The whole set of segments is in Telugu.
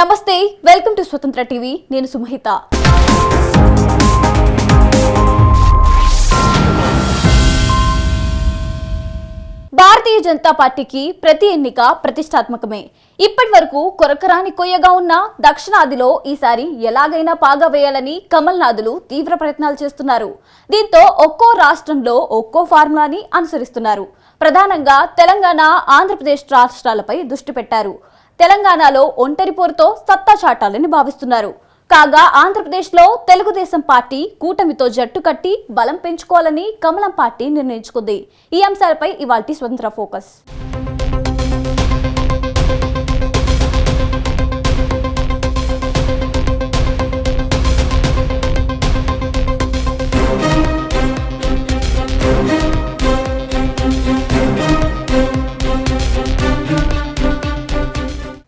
నమస్తే, వెల్కమ్ టు స్వతంత్ర టీవీ. నేను సుమహిత. భారతీయ జనతా పార్టీకి ప్రతి ఎన్నిక ప్రతిష్టాత్మకమే. ఇప్పటి వరకు కొరకరాని కొయ్యగా ఉన్న దక్షిణాదిలో ఈసారి ఎలాగైనా పాగా వేయాలని కమల్నాథులు తీవ్ర ప్రయత్నాలు చేస్తున్నారు. దీంతో ఒక్కో రాష్ట్రంలో ఒక్కో ఫార్ములాని అనుసరిస్తున్నారు. ప్రధానంగా తెలంగాణ, ఆంధ్రప్రదేశ్ రాష్ట్రాలపై దృష్టి పెట్టారు. తెలంగాణలో ఒంటరి పోరుతో సత్తా చాటాలని భావిస్తున్నారు. కాగా ఆంధ్రప్రదేశ్లో తెలుగుదేశం పార్టీ కూటమితో జట్టు కట్టి బలం పెంచుకోవాలని కమలం పార్టీ నిర్ణయించుకుంది. ఈ అంశాలపై ఇవాల్టి స్వతంత్ర ఫోకస్.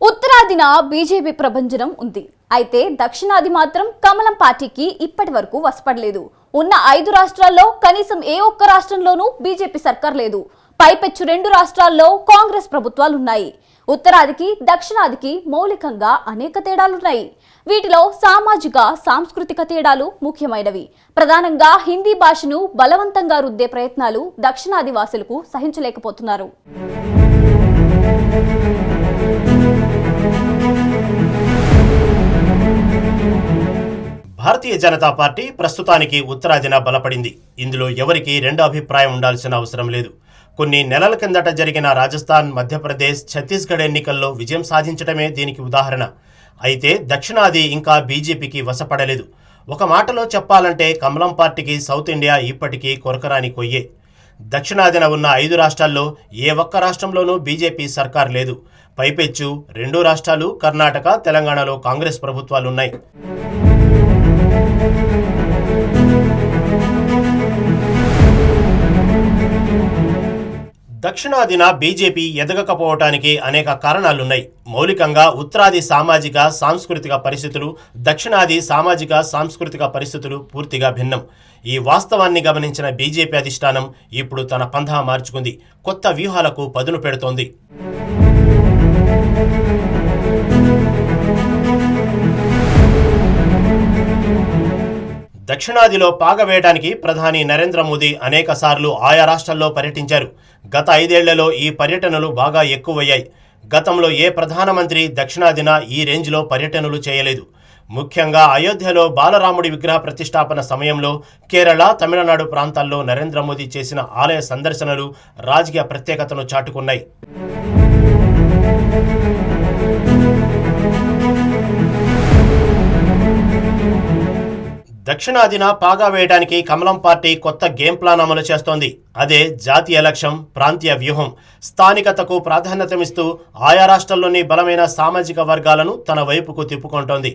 ఉత్తరాదిన బీజేపీ ప్రభంజనం ఉంది. అయితే దక్షిణాది మాత్రం కమలం పార్టీకి ఇప్పటి వరకు వసపడలేదు. ఉన్న 5 రాష్ట్రాల్లో కనీసం ఏ ఒక్క రాష్ట్రంలోనూ బీజేపీ సర్కార్ లేదు. పైపెచ్చు 2 రాష్ట్రాల్లో కాంగ్రెస్ ప్రభుత్వాలున్నాయి. ఉత్తరాదికి, దక్షిణాదికి మౌలికంగా అనేక తేడాలున్నాయి. వీటిలో సామాజిక, సాంస్కృతిక తేడాలు ముఖ్యమైనవి. ప్రధానంగా హిందీ భాషను బలవంతంగా రుద్దే ప్రయత్నాలు దక్షిణాది వాసులకు సహించలేకపోతున్నారు. భారతీయ జనతా పార్టీ ప్రస్తుతానికి ఉత్తరాదిన బలపడింది. ఇందులో ఎవరికి రెండో అభిప్రాయం ఉండాల్సిన అవసరం లేదు. కొన్ని నెలల కిందట జరిగిన రాజస్థాన్, మధ్యప్రదేశ్, ఛత్తీస్గఢ్ ఎన్నికల్లో విజయం సాధించడమే దీనికి ఉదాహరణ. అయితే దక్షిణాది ఇంకా బీజేపీకి వశపడలేదు. ఒక మాటలో చెప్పాలంటే కమలం పార్టీకి సౌత్ ఇండియా ఇప్పటికీ కొరకరాని కొయ్యే. దక్షిణాదిన ఉన్న 5 రాష్ట్రాల్లో ఏ ఒక్క రాష్ట్రంలోనూ బీజేపీ సర్కార్ లేదు. పైపెచ్చు 2 రాష్ట్రాలు కర్ణాటక, తెలంగాణలో కాంగ్రెస్ ప్రభుత్వాలున్నాయి. దక్షిణాదిన బీజేపీ ఎదగకపోవటానికి అనేక కారణాలున్నాయి. మౌలికంగా ఉత్తరాది సామాజిక సాంస్కృతిక పరిస్థితులు, దక్షిణాది సామాజిక సాంస్కృతిక పరిస్థితులు పూర్తిగా భిన్నం. ఈ వాస్తవాన్ని గమనించిన బీజేపీ అధిష్టానం ఇప్పుడు తన పంథా మార్చుకుంది. కొత్త వ్యూహాలకు పదును పెడుతోంది. దక్షిణాదిలో పాగవేయడానికి ప్రధాని నరేంద్ర మోదీ అనేక సార్లు ఆయా రాష్ట్రాల్లో పర్యటించారు. గత 5 ఏళ్లలో ఈ పర్యటనలు బాగా ఎక్కువయ్యాయి. గతంలో ఏ ప్రధానమంత్రి దక్షిణాదిన ఈ రేంజ్లో పర్యటనలు చేయలేదు. ముఖ్యంగా అయోధ్యలో బాలరాముడి విగ్రహ ప్రతిష్టాపన సమయంలో, కేరళ, తమిళనాడు ప్రాంతాల్లో నరేంద్ర మోదీ చేసిన ఆలయ సందర్శనలు రాజకీయ ప్రత్యేకతను చాటుకున్నాయి. దక్షిణాదిన పాగా వేయడానికి కమలం పార్టీ కొత్త గేమ్ ప్లాన్ అమలు చేస్తోంది. అదే జాతీయ లక్ష్యం, ప్రాంతీయ వ్యూహం. స్థానికతకు ప్రాధాన్యతమిస్తూ ఆయా రాష్ట్రాల్లోని బలమైన సామాజిక వర్గాలను తన వైపుకు తిప్పుకుంటోంది.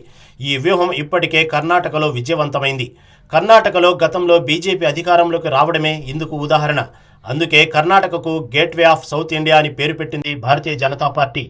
ఈ వ్యూహం ఇప్పటికే కర్ణాటకలో విజయవంతమైంది. కర్ణాటకలో గతంలో బీజేపీ అధికారంలోకి రావడమే ఇందుకు ఉదాహరణ. అందుకే కర్ణాటకకు గేట్వే ఆఫ్ సౌత్ ఇండియా అని పేరు పెట్టింది భారతీయ జనతా పార్టీ.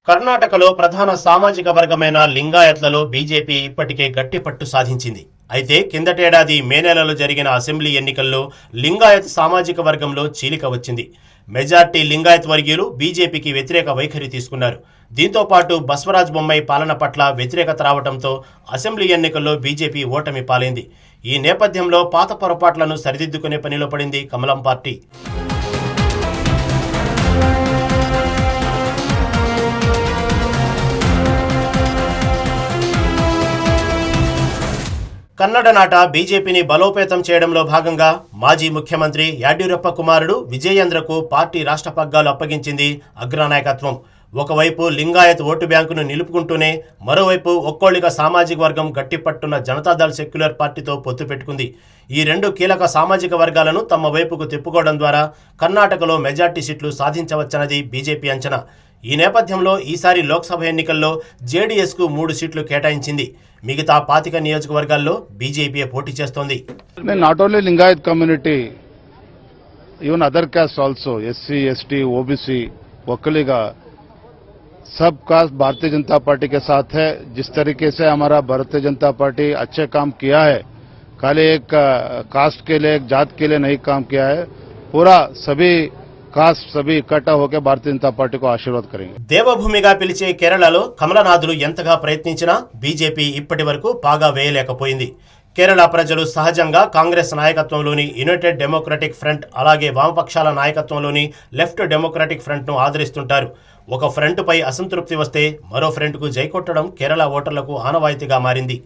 కర్ణాటకలో ప్రధాన సామాజిక వర్గమైన లింగాయత్లలో బీజేపీ ఇప్పటికే గట్టి పట్టు సాధించింది. అయితే కిందటేడాది మే నెలలో జరిగిన అసెంబ్లీ ఎన్నికల్లో లింగాయత్ సామాజిక వర్గంలో చీలిక వచ్చింది. మెజార్టీ లింగాయత్ వర్గీయులు బీజేపీకి వ్యతిరేక వైఖరి తీసుకున్నారు. దీంతో పాటు బసవరాజ్ బొమ్మాయి పాలన పట్ల వ్యతిరేకత రావడంతో అసెంబ్లీ ఎన్నికల్లో బీజేపీ ఓటమి పాలైంది. ఈ నేపథ్యంలో పాత పొరపాట్లను సరిదిద్దుకునే పనిలో పడింది కమలం పార్టీ. కన్నడ నాట బీజేపీని బలోపేతం చేయడంలో భాగంగా మాజీ ముఖ్యమంత్రి యడ్యూరప్ప కుమారుడు విజయేంద్రకు పార్టీ రాష్ట్ర పగ్గాలు అప్పగించింది అగ్రనాయకత్వం. ఒకవైపు లింగాయత్ ఓటు బ్యాంకును నిలుపుకుంటూనే మరోవైపు ఒక్కోళిక సామాజిక వర్గం గట్టిపట్టున్న జనతాదళ్ సెక్యులర్ పార్టీతో పొత్తు పెట్టుకుంది. ఈ 2 కీలక సామాజిక వర్గాలను తమ వైపుకు తిప్పుకోవడం ద్వారా కర్ణాటకలో మెజార్టీ సీట్లు సాధించవచ్చన్నది బీజేపీ అంచనా. ఈ నేపథ్యంలో ఈసారి లోక్సభ ఎన్నికల్లో జేడీఎస్కు 3 సీట్లు కేటాయించింది. మిగతా 25 నియోజకవర్గాల్లో బీజేపీ పోటీ చేస్తోంది. Not only Lingayat community, even other cost also, SC, ST, OBC Vokkaliga सब कास्ट भारतीय जनता पार्टी के साथ है। जिस तरीके से हमारा भारतीय जनता पार्टी अच्छे काम किया है, खाली एक कास्ट के लिए, एक जात के लिए नहीं काम किया है, पूरा सभी कास्ट सभी इकट्ठा होकर भारतीय जनता पार्टी को आशीर्वाद करेंगे। దేవభూమిగా పిలిచే కేరళలో కమలనాథులు ఎంతగా ప్రయత్నించినా బీజేపీ ఇప్పటి వరకు పాగా వేయలేకపోయింది. కేరళ ప్రజలు సహజంగా కాంగ్రెస్ నాయకత్వంలోని యునైటెడ్ డెమోక్రటిక్ ఫ్రంట్ అలాగే వామపక్షాల నాయకత్వంలోని లెఫ్ట్ డెమోక్రటిక్ ఫ్రంట్ను ఆదరిస్తుంటారు. ఒక ఫ్రంట్పై అసంతృప్తి వస్తే మరో ఫ్రంట్కు జైకొట్టడం కేరళ ఓటర్లకు ఆనవాయితీగా మారింది.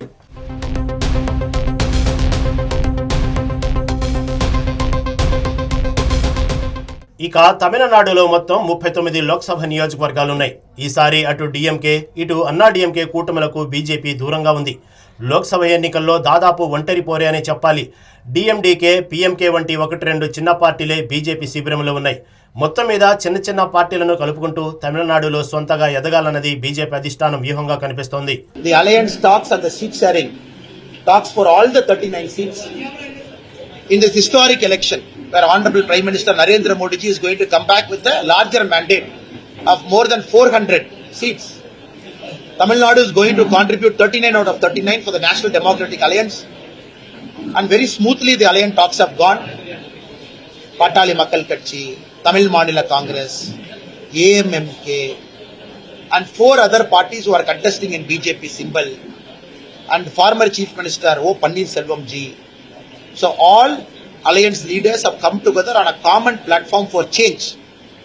ఇక తమిళనాడులో మొత్తం 39 లోక్సభ నియోజకవర్గాలున్నాయి. ఈసారి అటు డిఎంకే ఇటు అన్నాడీఎంకే కూటములకు బీజేపీ దూరంగా ఉంది. లోక్సభ ఎన్నికల్లో దాదాపు ఒంటరి పోరే అనే చెప్పాలి. డిఎండీకే, పీఎంకే వంటి 1-2 చిన్న పార్టీలే బీజేపీ శిబిరంలో ఉన్నాయి. మొత్తం మీద చిన్న చిన్న పార్టీలను కలుపుకుంటూ తమిళనాడులో సొంతగా ఎదగాలన్నది బీజేపీ అధిష్టానం వ్యూహంగా కనిపిస్తోంది. The alliance talks and the seat sharing talks for all the 39 seats in this historic election, where Honorable Prime Minister Narendra Modi ji is going to come back with a larger mandate of more than 400 seats. Tamil Nadu is going to contribute 39 out of 39 for the National Democratic Alliance, and very smoothly the alliance talks have gone. Patali Makkal Katchi, Tamil Manila Congress, AMMK, and 4 other parties who are contesting in BJP symbol, and former Chief Minister O. Pannirselvam ji. So all alliance leaders have come together on a common platform for change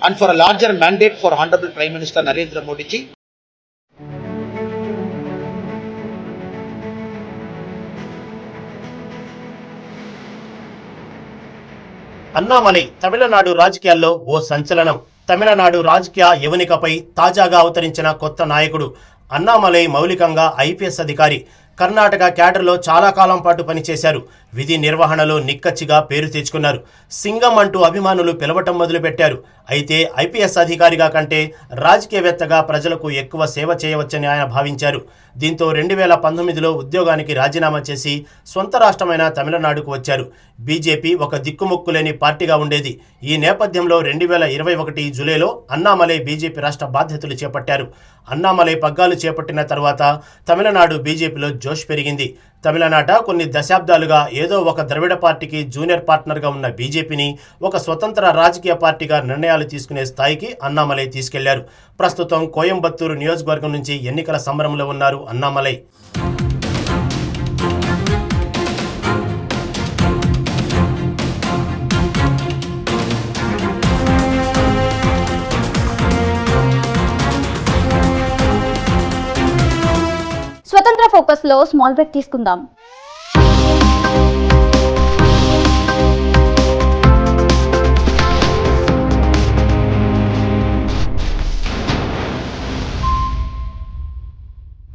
and for a larger mandate for Honorable Prime Minister Narendra Modi ji. Annamalai Tamil Nadu రాజకీయాల్లో ఓ సంచలనం. తమిళనాడు రాజకీయ యవనికపై తాజాగా అవతరించిన కొత్త నాయకుడు. అన్నామలై మౌలికంగా ఐపీఎస్ అధికారి. కర్ణాటక క్యాడర్లో చాలా కాలం పాటు పనిచేశారు. విధి నిర్వహణలో నిక్కచ్చిగా పేరు తెచ్చుకున్నారు. సింగం అంటూ అభిమానులు పిలవటం మొదలుపెట్టారు. అయితే ఐపీఎస్ అధికారిగా కంటే రాజకీయవేత్తగా ప్రజలకు ఎక్కువ సేవ చేయవచ్చని ఆయన భావించారు. దీంతో 2019లో ఉద్యోగానికి రాజీనామా చేసి సొంత రాష్ట్రమైన తమిళనాడుకు వచ్చారు. బీజేపీ ఒక దిక్కుముక్కులేని పార్టీగా ఉండేది. ఈ నేపథ్యంలో 2021 జూలైలో అన్నామలై బీజేపీ రాష్ట్ర బాధ్యతలు చేపట్టారు. అన్నామలై పగ్గాలు చేపట్టిన తర్వాత తమిళనాడు బీజేపీలో జోష్ పెరిగింది. తమిళనాట కొన్ని దశాబ్దాలుగా ఏదో ఒక ద్రవిడ పార్టీకి జూనియర్ పార్ట్నర్గా ఉన్న బీజేపీని ఒక స్వతంత్ర రాజకీయ పార్టీగా నిర్ణయాలు తీసుకునే స్థాయికి అన్నామలై తీసుకెళ్లారు. ప్రస్తుతం కోయంబత్తూరు నియోజకవర్గం నుంచి ఎన్నికల సంబరంలో ఉన్నారు అన్నామలై. స్వతంత్ర ఫోకస్ లో స్మాల్ బ్రేక్ తీసుకుందాం.